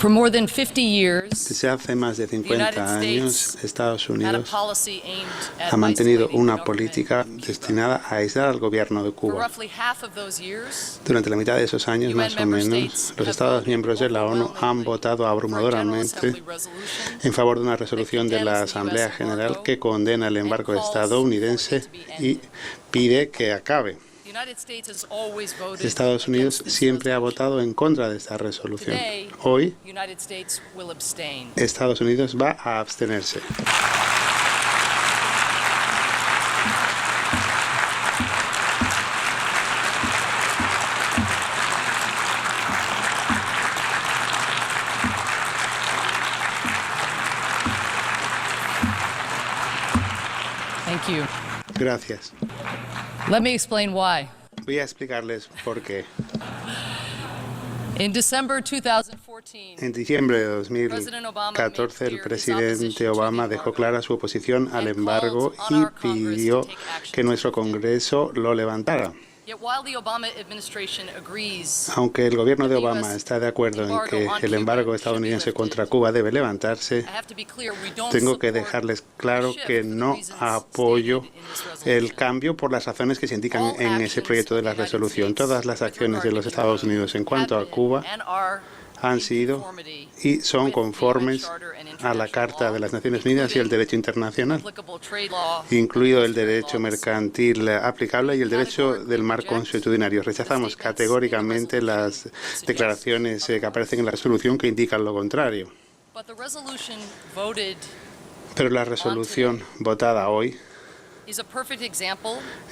Desde hace más de 50 años, Estados Unidos ha mantenido una política destinada a aislar al gobierno de Cuba. Durante la mitad de esos años, más o menos, los Estados miembros de la ONU han votado abrumadoramente en favor de una resolución de la Asamblea General que condena el embargo estadounidense y pide que acabe. Estados Unidos siempre ha votado en contra de esta resolución. Hoy, Estados Unidos va a abstenerse. Gracias. Let me explain why. Voy a explicarles por qué. In December 2014, En diciembre de 2014, el presidente Obama dejó clara su oposición al embargo y pidió que nuestro Congreso lo levantara. Aunque el gobierno de Obama está de acuerdo en que el embargo estadounidense contra Cuba debe levantarse, tengo que dejarles claro que no apoyo el cambio por las razones que se indican en ese proyecto de la resolución. Todas las acciones de los Estados Unidos en cuanto a Cuba han sido y son conformes a la Carta de las Naciones Unidas y el derecho internacional, incluido el derecho mercantil aplicable y el derecho del marco consuetudinario. Rechazamos categóricamente las declaraciones que aparecen en la resolución que indican lo contrario. Pero la resolución votada hoy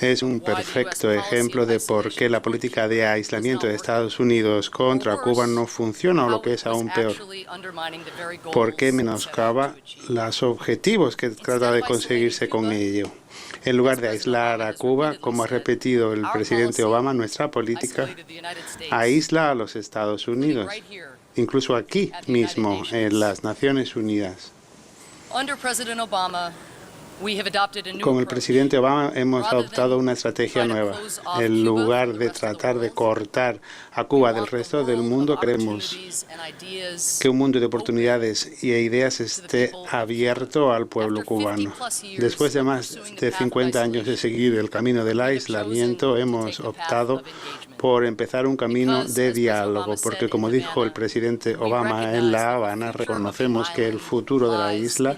es un perfecto ejemplo de por qué la política de aislamiento de Estados Unidos contra Cuba no funciona, o lo que es aún peor, por qué menoscaba los objetivos que trata de conseguirse con ello. En lugar de aislar a Cuba, como ha repetido el presidente Obama, nuestra política aísla a los Estados Unidos, incluso aquí mismo, en las Naciones Unidas. Con el presidente Obama hemos adoptado una estrategia nueva. En lugar de tratar de cortar a Cuba del resto del mundo, queremos que un mundo de oportunidades y ideas esté abierto al pueblo cubano. Después de más de 50 años de seguir el camino del aislamiento, hemos optado por empezar un camino de diálogo, porque, como dijo el presidente Obama en La Habana, reconocemos que el futuro de la isla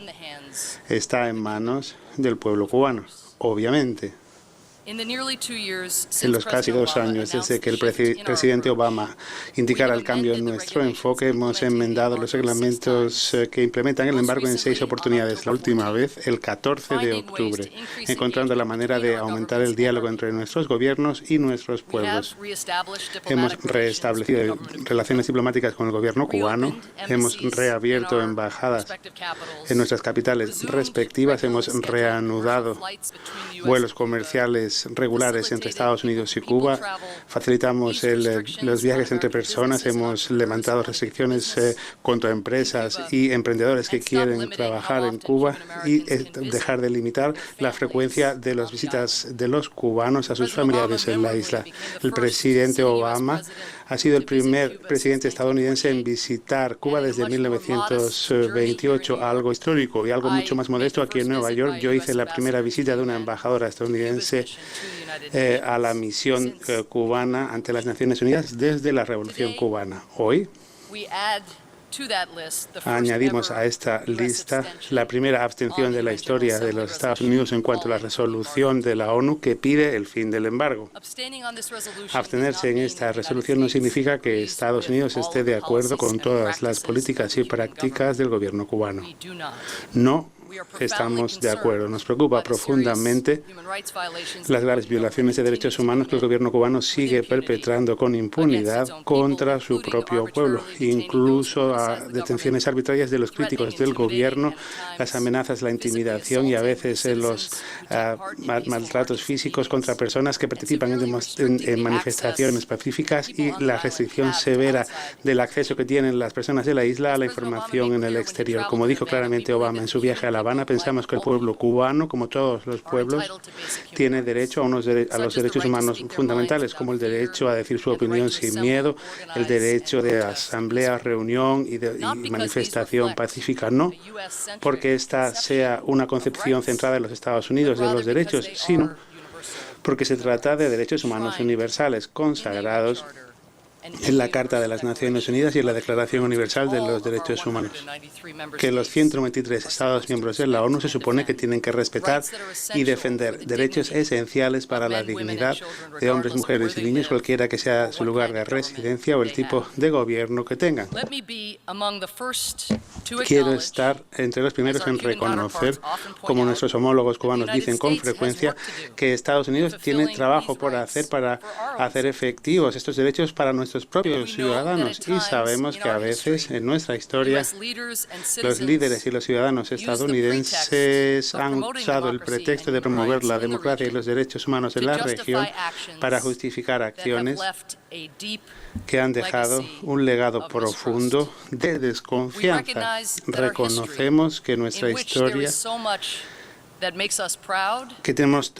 está en manos del pueblo cubano, obviamente. En los casi 2 años desde que el presidente Obama indicara el cambio en nuestro enfoque, hemos enmendado los reglamentos que implementan el embargo en 6 oportunidades. La última vez, el 14 de octubre, encontrando la manera de aumentar el diálogo entre nuestros gobiernos y nuestros pueblos. Hemos reestablecido relaciones diplomáticas con el gobierno cubano, hemos reabierto embajadas en nuestras capitales respectivas, hemos reanudado vuelos comerciales regulares entre Estados Unidos y Cuba, facilitamos los viajes entre personas, hemos levantado restricciones contra empresas y emprendedores que quieren trabajar en Cuba y dejar de limitar la frecuencia de las visitas de los cubanos a sus familiares en la isla. El presidente Obama ha sido el primer presidente estadounidense en visitar Cuba desde 1928, algo histórico y algo mucho más modesto. Aquí en Nueva York, yo hice la primera visita de una embajadora estadounidense a la misión cubana ante las Naciones Unidas desde la Revolución Cubana. Hoy añadimos a esta lista la primera abstención de la historia de los Estados Unidos en cuanto a la resolución de la ONU que pide el fin del embargo. Abstenerse en esta resolución no significa que Estados Unidos esté de acuerdo con todas las políticas y prácticas del gobierno cubano. No estamos de acuerdo. Nos preocupa profundamente las graves violaciones de derechos humanos que el gobierno cubano sigue perpetrando con impunidad contra su propio pueblo, incluso a detenciones arbitrarias de los críticos del gobierno, las amenazas, la intimidación y a veces los maltratos físicos contra personas que participan en manifestaciones pacíficas y la restricción severa del acceso que tienen las personas de la isla a la información en el exterior. Como dijo claramente Obama en su viaje a La La Habana pensamos que el pueblo cubano, como todos los pueblos, tiene derecho a los derechos humanos fundamentales, como el derecho a decir su opinión sin miedo, el derecho de asamblea, reunión y manifestación pacífica. No porque esta sea una concepción centrada en los Estados Unidos de los derechos, sino porque se trata de derechos humanos universales consagrados en la Carta de las Naciones Unidas y en la Declaración Universal de los Derechos Humanos, que los 193 Estados miembros de la ONU se supone que tienen que respetar y defender derechos esenciales para la dignidad de hombres, mujeres y niños, cualquiera que sea su lugar de residencia o el tipo de gobierno que tengan. Quiero estar entre los primeros en reconocer, como nuestros homólogos cubanos dicen con frecuencia, que Estados Unidos tiene trabajo por hacer para hacer efectivos estos derechos para nuestros propios ciudadanos. Y sabemos que a veces en nuestra historia los líderes y los ciudadanos estadounidenses han usado el pretexto de promover la democracia y los derechos humanos en la región para justificar acciones que han dejado un legado profundo de desconfianza. Reconocemos que nuestra historia,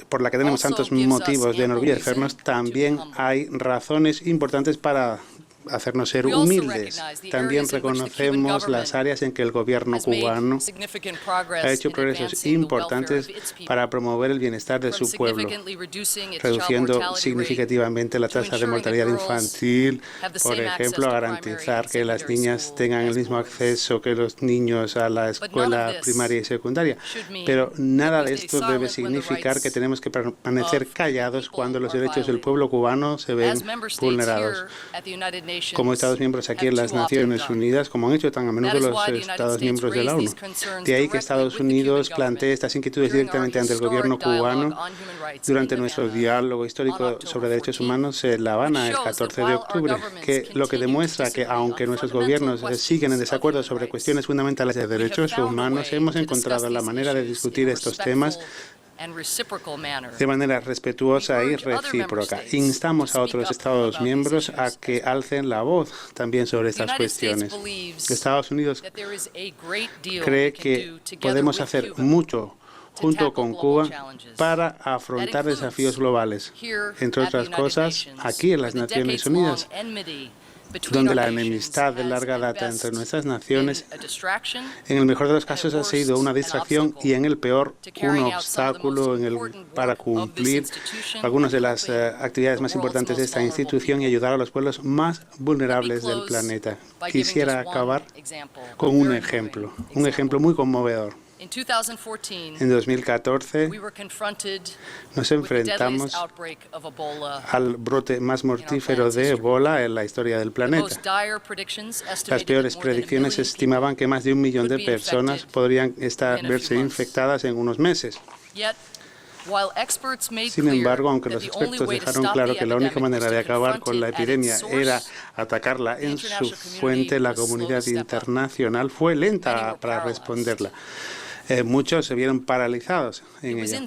por la que tenemos tantos motivos de enorgullecernos, también hay razones importantes para hacernos ser humildes. También reconocemos las áreas en que el gobierno cubano ha hecho progresos importantes para promover el bienestar de su pueblo, reduciendo significativamente la tasa de mortalidad infantil, por ejemplo, a garantizar que las niñas tengan el mismo acceso que los niños a la escuela primaria y secundaria. Pero nada de esto debe significar que tenemos que permanecer callados cuando los derechos del pueblo cubano se ven vulnerados. Como Estados miembros aquí en las Naciones Unidas, como han hecho tan a menudo los Estados miembros de la ONU. De ahí que Estados Unidos plantee estas inquietudes directamente ante el gobierno cubano durante nuestro diálogo histórico sobre derechos humanos en La Habana el 14 de octubre, lo que demuestra que, aunque nuestros gobiernos siguen en desacuerdo sobre cuestiones fundamentales de derechos humanos, hemos encontrado la manera de discutir estos temas de manera respetuosa y recíproca. Instamos a otros Estados miembros a que alcen la voz también sobre estas cuestiones. Estados Unidos cree que podemos hacer mucho junto con Cuba para afrontar desafíos globales, entre otras cosas, aquí en las Naciones Unidas, donde la enemistad de larga data entre nuestras naciones, en el mejor de los casos, ha sido una distracción y, en el peor, un obstáculo para cumplir algunas de las actividades más importantes de esta institución y ayudar a los pueblos más vulnerables del planeta. Quisiera acabar con un ejemplo muy conmovedor. En 2014 nos enfrentamos al brote más mortífero de ébola en la historia del planeta. Las peores predicciones estimaban que más de 1 millón de personas podrían verse infectadas en unos meses. Sin embargo, aunque los expertos dejaron claro que la única manera de acabar con la epidemia era atacarla en su fuente, la comunidad internacional fue lenta para responderla. Muchos se vieron paralizados en ella.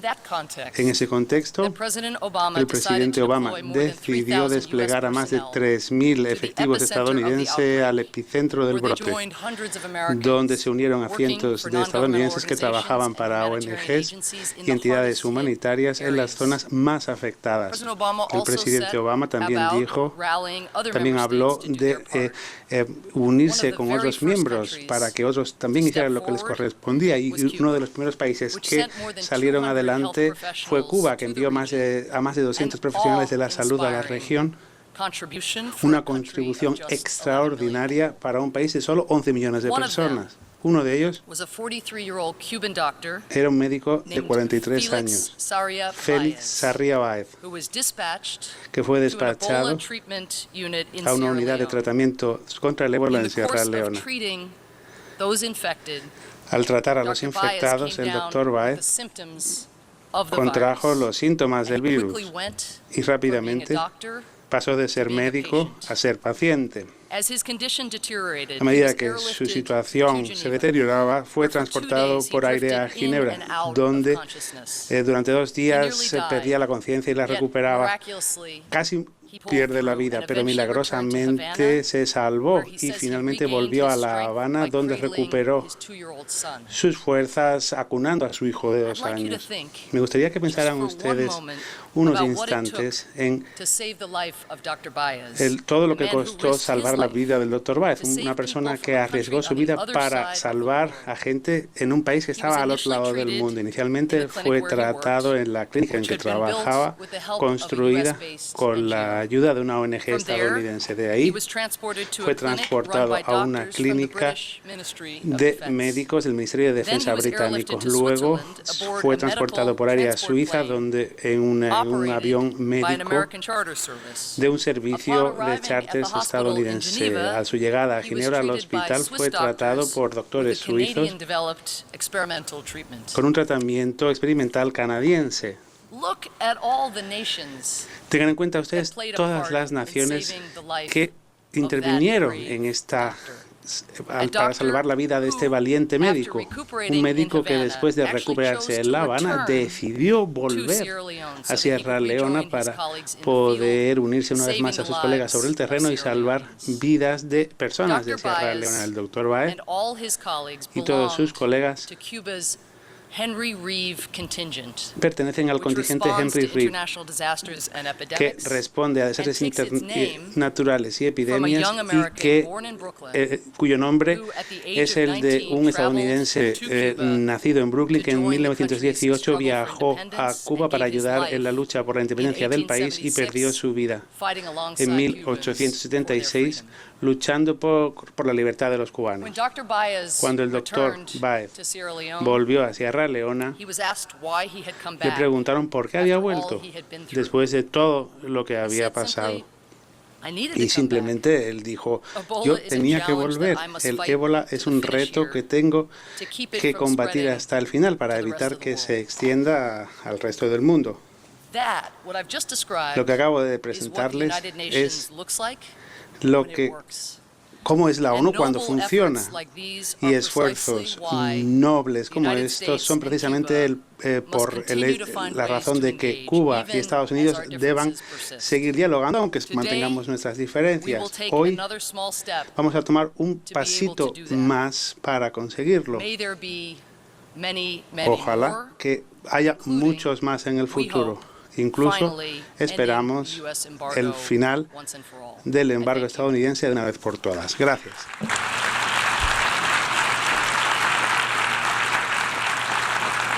En ese contexto, el presidente Obama decidió desplegar a más de 3.000 efectivos estadounidenses al epicentro del brote, donde se unieron a cientos de estadounidenses que trabajaban para ONGs y entidades humanitarias en las zonas más afectadas. El presidente Obama también habló de unirse con otros miembros para que otros también hicieran lo que les correspondía. Y uno de los primeros países que salieron adelante fue Cuba, que envió a más de 200 profesionales de la salud a la región, una contribución extraordinaria para un país de solo 11 millones de personas. Uno de ellos era un médico de 43 años, Félix Sarria Báez, que fue despachado a una unidad de tratamiento contra el ébola en Sierra Leona. Al tratar a los infectados, el doctor Báez contrajo los síntomas del virus y rápidamente pasó de ser médico a ser paciente. A medida que su situación se deterioraba, fue transportado por aire a Ginebra, donde durante 2 días se perdía la conciencia y la recuperaba casi pierde la vida, pero milagrosamente se salvó y finalmente volvió a La Habana, donde recuperó sus fuerzas acunando a su hijo de 2 años. Me gustaría que pensaran ustedes unos instantes en todo lo que costó salvar la vida del Dr. Báez, una persona que arriesgó su vida para salvar a gente en un país que estaba al otro lado del mundo. Inicialmente fue tratado en la clínica en que trabajaba, construida con la ayuda de una ONG estadounidense. De ahí fue transportado a una clínica de médicos del Ministerio de Defensa británico. Luego fue transportado por área Suiza, donde en un avión médico de un servicio de charters estadounidense. A su llegada a Ginebra, al hospital, fue tratado por doctores suizos con un tratamiento experimental canadiense. Tengan en cuenta ustedes todas las naciones que intervinieron en para salvar la vida de este valiente médico. Un médico que después de recuperarse en La Habana decidió volver a Sierra Leona para poder unirse una vez más a sus colegas sobre el terreno y salvar vidas de personas de Sierra Leona. El Dr. Báez y todos sus colegas pertenecen al contingente Henry Reeve, que responde a desastres naturales y epidemias y cuyo nombre es el de un estadounidense nacido en Brooklyn que en 1918 viajó a Cuba para ayudar en la lucha por la independencia del país y perdió su vida en 1876 luchando por la libertad de los cubanos. Cuando el Dr. Báez volvió a Sierra Leona, le preguntaron por qué había vuelto después de todo lo que había pasado. Y simplemente él dijo, yo tenía que volver. El ébola es un reto que tengo que combatir hasta el final para evitar que se extienda al resto del mundo. Lo que acabo de presentarles es cómo es la ONU cuando funciona, y esfuerzos nobles como estos son precisamente por la razón de que Cuba y Estados Unidos deban seguir dialogando, aunque mantengamos nuestras diferencias. Hoy vamos a tomar un pasito más para conseguirlo. Ojalá que haya muchos más en el futuro. Incluso esperamos el final del embargo estadounidense de una vez por todas. Gracias.